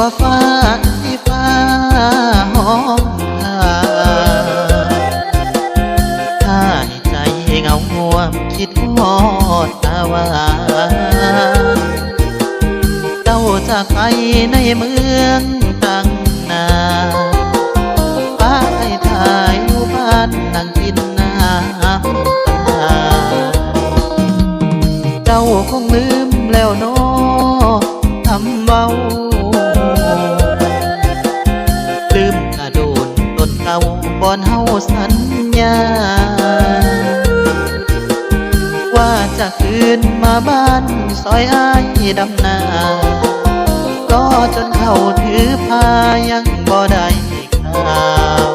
ว่าฟ้าที่ฟ้าหอมถ้าใจเงาง่วมคิดฮอดตาว่าเจ้าจากไปในเมืองตั้งนานฟ้าให้ถ่ายอยู่บ้านนั่งกินน้ำตาเจ้าคงลืมแล้วเนาะทำเบาลืมกระโดดต้นเก่าบ่อนเฮาสัญญาว่าจะคืนมาบ้านซอยอ้ายดำนาก็จนเขาถือพายังบ่ได้ข่าว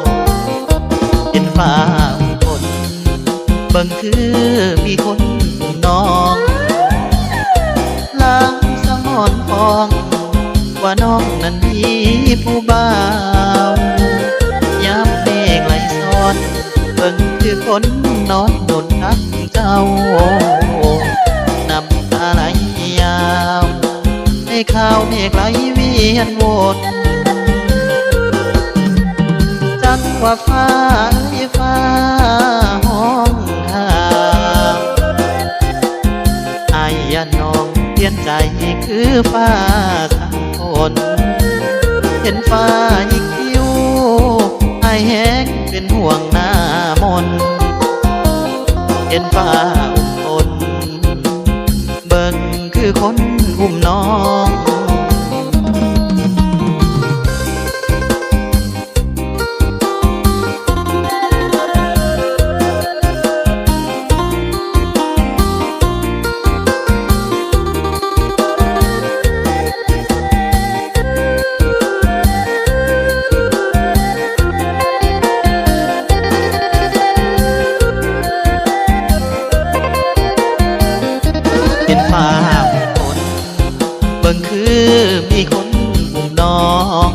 เห็นฟ้าฝนเบิ่งคือมีคนน้องล้างสังหรณ์ฟองว่าน้องนั้นมีผู้บ่าวยามเมฆไหลซ้อนเบิ่งคือคนนอนโดนทักเจ้าน้ำตาไหลยาวให้ข่าวเมฆไหลเวียนวนจังว่าฟ้าฟ้าห้องข่าวอายยาน้องเปลี่ยนใจคือฟ้าสังคนเห็นฟ้ายิกคิ้วอายแหงเป็นห่วงหน้ามนเห็นฟ้าอุ่นเบิ่งคือคนอุ้มน้องฟ้าฝนเบิ่งคือมีคนอุ้มน้อง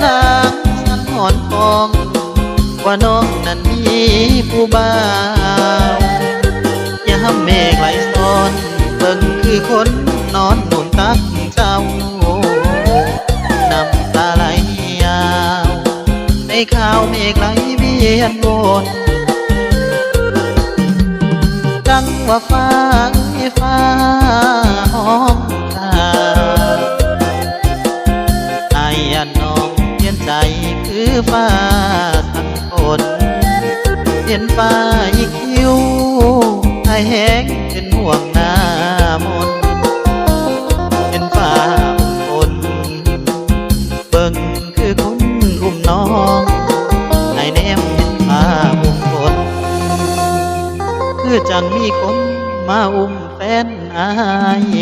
นางสังหรณ์ฟองว่าน้องนั้นมีผู้บ่าวยามเมฆไหลซ้อนเบิ่งคือคนนอนหนุนตักเจ้าน้ำตาไหลยาวในข่าวเมฆไหลเวียนวนจังว่าฟ้าฟ้าหอมข่าวอายยันน้องเปลี่ยนใจคือฟ้าสังคนเห็นฟ้ายิกคิ้วอายแหงเป็นห่วงหน้ามนเห็นฟ้าอุ่นเบิ่งคือคนอุ้มน้องไอ้แนมเห็นฟ้าอุ้มคนคือจังมีคนมาอุ้มแฟนอาย